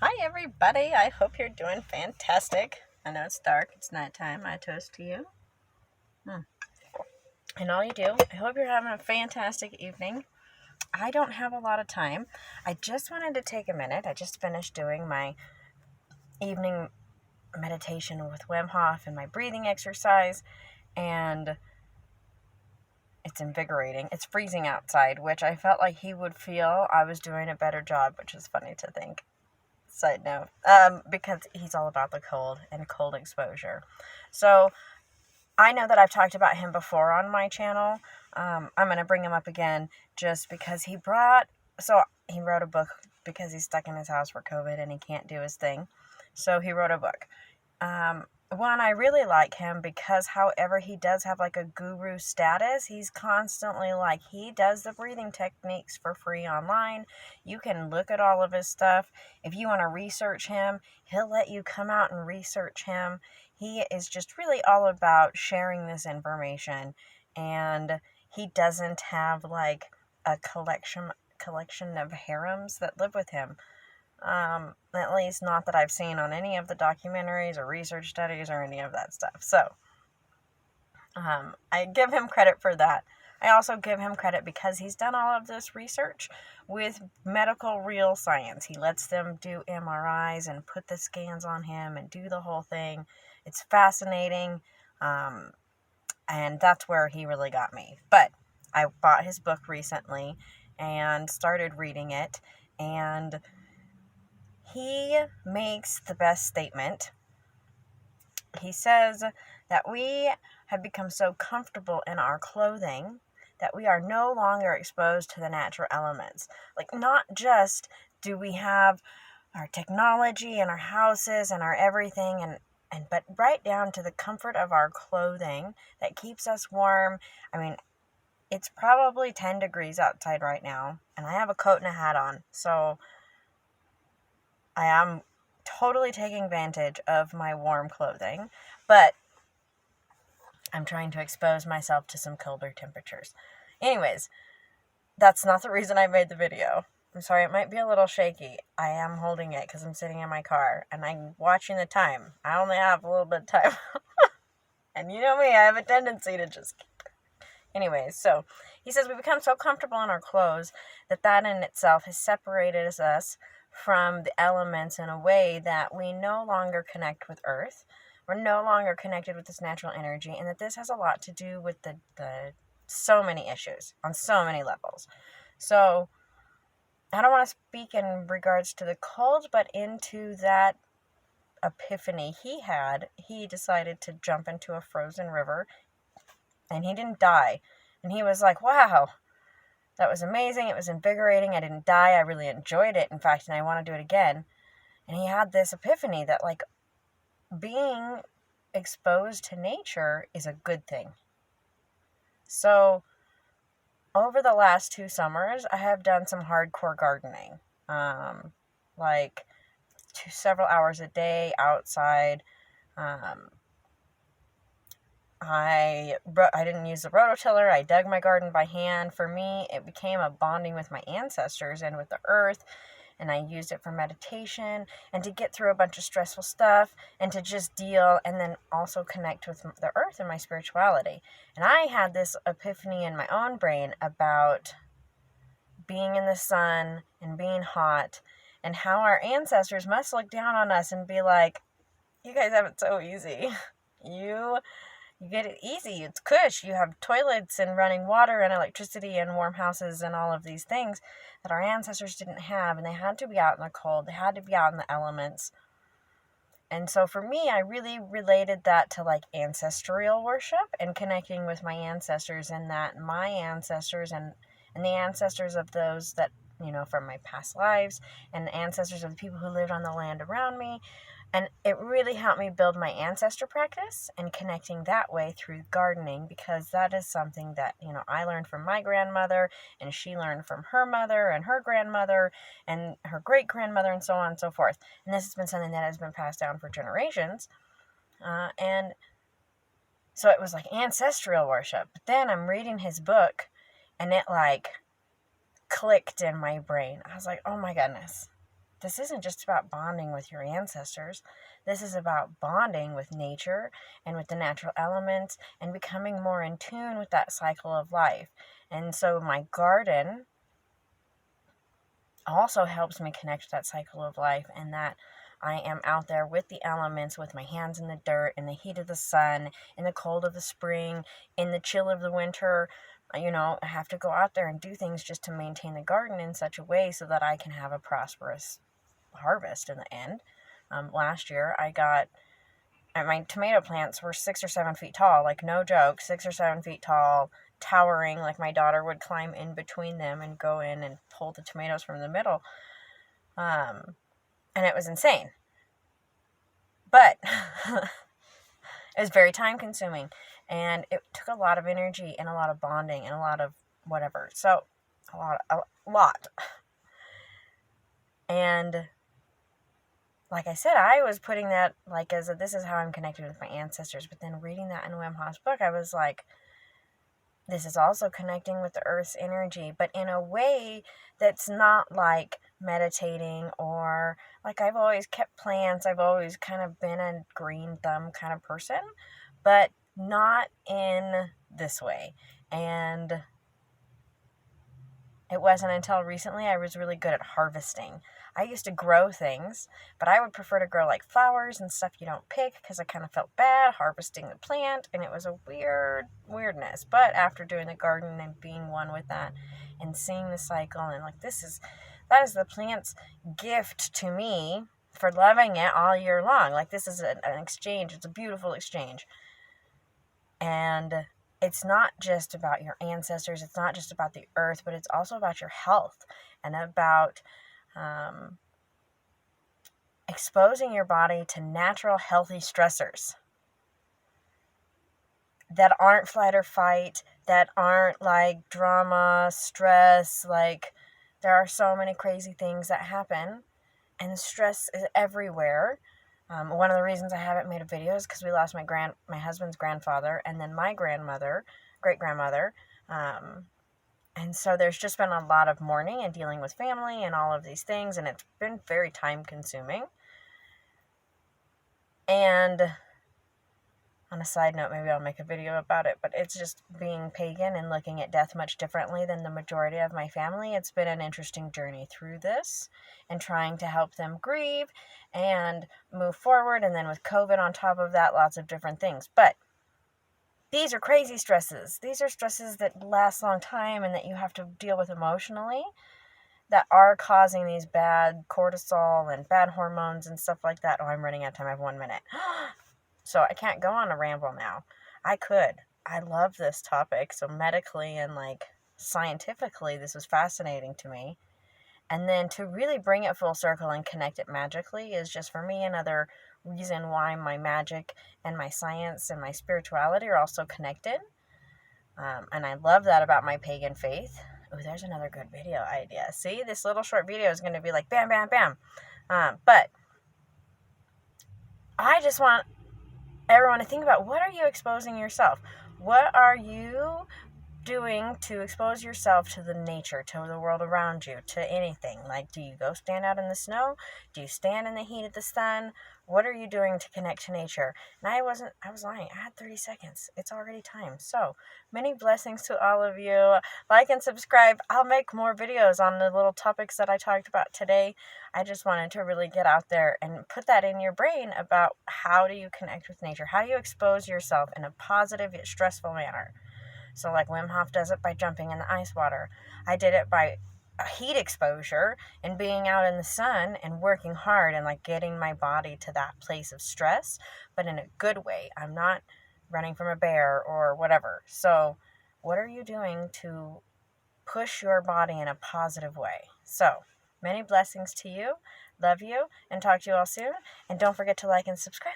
Hi, everybody. I hope you're doing fantastic. I know it's dark. It's nighttime. I toast to you. And all you do. I hope you're having a fantastic evening. I don't have a lot of time. I just wanted to take a minute. I just finished doing my evening meditation with Wim Hof and my breathing exercise. And it's invigorating. It's freezing outside, which I felt like he would feel I was doing a better job, which is funny to think. Side note, because he's all about the cold and cold exposure. So I know that I've talked about him before on my channel. I'm going to bring him up again just because he wrote a book because he's stuck in his house for COVID and he can't do his thing. So he wrote a book. One, I really like him because, however, he does have like a guru status. He's constantly he does the breathing techniques for free online. You can look at all of his stuff. If you want to research him, he'll let you come out and research him. He is just really all about sharing this information, and he doesn't have like a collection of harems that live with him. At least not that I've seen on any of the documentaries or research studies or any of that stuff. So, I give him credit for that. I also give him credit because he's done all of this research with medical real science. He lets them do MRIs and put the scans on him and do the whole thing. It's fascinating. And that's where he really got me. But I bought his book recently and started reading it, and he makes the best statement. He says that we have become so comfortable in our clothing that we are no longer exposed to the natural elements. Like, not just do we have our technology and our houses and our everything, but right down to the comfort of our clothing that keeps us warm. I mean, it's probably 10 degrees outside right now, and I have a coat and a hat on, so I am totally taking advantage of my warm clothing, but I'm trying to expose myself to some colder temperatures. Anyways, that's not the reason I made the video. I'm sorry, it might be a little shaky. I am holding it because I'm sitting in my car, and I'm watching the time. I only have a little bit of time. And you know me, I have a tendency to just... Anyways, so he says we become so comfortable in our clothes that in itself has separated us from the elements in a way that we no longer connect with Earth. We're no longer connected with this natural energy, and that this has a lot to do with the so many issues on so many levels. So I don't want to speak in regards to the cold, but into that epiphany he had. He decided to jump into a frozen river, and he didn't die. And he was like, wow, that was amazing. It was invigorating. I didn't die. I really enjoyed it, in fact, and I want to do it again. And he had this epiphany that, being exposed to nature is a good thing. So, over the last 2 summers, I have done some hardcore gardening. Several hours a day outside. I didn't use the rototiller. I dug my garden by hand. For me, it became a bonding with my ancestors and with the earth, and I used it for meditation and to get through a bunch of stressful stuff and to just deal and then also connect with the earth and my spirituality. And I had this epiphany in my own brain about being in the sun and being hot and how our ancestors must look down on us and be like, you guys have it so easy. You get it easy. It's cush. You have toilets and running water and electricity and warm houses and all of these things that our ancestors didn't have, and they had to be out in the cold. They had to be out in the elements. And so for me, I really related that to ancestral worship and connecting with my ancestors, and that my ancestors and the ancestors of those that, from my past lives, and the ancestors of the people who lived on the land around me. And it really helped me build my ancestor practice and connecting that way through gardening, because that is something that, I learned from my grandmother, and she learned from her mother and her grandmother and her great-grandmother, and so on and so forth. And this has been something that has been passed down for generations. And so it was ancestral worship. But then I'm reading his book, and it clicked in my brain. I was like, oh my goodness. this isn't just about bonding with your ancestors. This is about bonding with nature and with the natural elements and becoming more in tune with that cycle of life. And so my garden also helps me connect to that cycle of life, and that I am out there with the elements, with my hands in the dirt, in the heat of the sun, in the cold of the spring, in the chill of the winter. I have to go out there and do things just to maintain the garden in such a way so that I can have a prosperous harvest in the end. Last year, my tomato plants were 6 or 7 feet tall, like no joke, 6 or 7 feet tall, towering, like my daughter would climb in between them and go in and pull the tomatoes from the middle. And it was insane. But it was very time consuming, and it took a lot of energy and a lot of bonding and a lot of whatever. So a lot. And like I said, I was putting that as this is how I'm connected with my ancestors. But then reading that in Wim Hof's book, I was like, this is also connecting with the earth's energy, but in a way that's not like meditating or like I've always kept plants. I've always kind of been a green thumb kind of person, but not in this way. And it wasn't until recently I was really good at harvesting. I used to grow things, but I would prefer to grow like flowers and stuff you don't pick because I kind of felt bad harvesting the plant, and it was a weirdness. But after doing the garden and being one with that and seeing the cycle and like that is the plant's gift to me for loving it all year long. Like this is an exchange. It's a beautiful exchange. And it's not just about your ancestors. It's not just about the earth, but it's also about your health and about exposing your body to natural, healthy stressors that aren't flight or fight, that aren't like drama, stress. Like there are so many crazy things that happen, and stress is everywhere. One of the reasons I haven't made a video is because we lost my husband's grandfather, and then my great-grandmother. And so there's just been a lot of mourning and dealing with family and all of these things, and it's been very time-consuming. And on a side note, maybe I'll make a video about it, but it's just being pagan and looking at death much differently than the majority of my family. It's been an interesting journey through this and trying to help them grieve and move forward. And then with COVID on top of that, lots of different things. But these are crazy stresses. These are stresses that last a long time and that you have to deal with emotionally that are causing these bad cortisol and bad hormones and stuff like that. Oh, I'm running out of time. I have 1 minute. So I can't go on a ramble now. I could. I love this topic. So medically and like scientifically, this was fascinating to me. And then to really bring it full circle and connect it magically is just for me another reason why my magic and my science and my spirituality are also connected. And I love that about my pagan faith. Oh, there's another good video idea. See, this little short video is going to be like bam, bam, bam. But I just want everyone to think about, what are you exposing yourself? What are you doing to expose yourself to the nature, to the world around you, to anything? Like, do you go stand out in the snow? Do you stand in the heat of the sun? What are you doing to connect to nature? And I was lying. I had 30 seconds. It's already time. So many blessings to all of you. Like and subscribe. I'll make more videos on the little topics that I talked about today. I just wanted to really get out there and put that in your brain about how do you connect with nature? How do you expose yourself in a positive yet stressful manner? So like Wim Hof does it by jumping in the ice water. I did it by heat exposure and being out in the sun and working hard and like getting my body to that place of stress, but in a good way. I'm not running from a bear or whatever. So what are you doing to push your body in a positive way? So many blessings to you. Love you, and talk to you all soon. And don't forget to like and subscribe.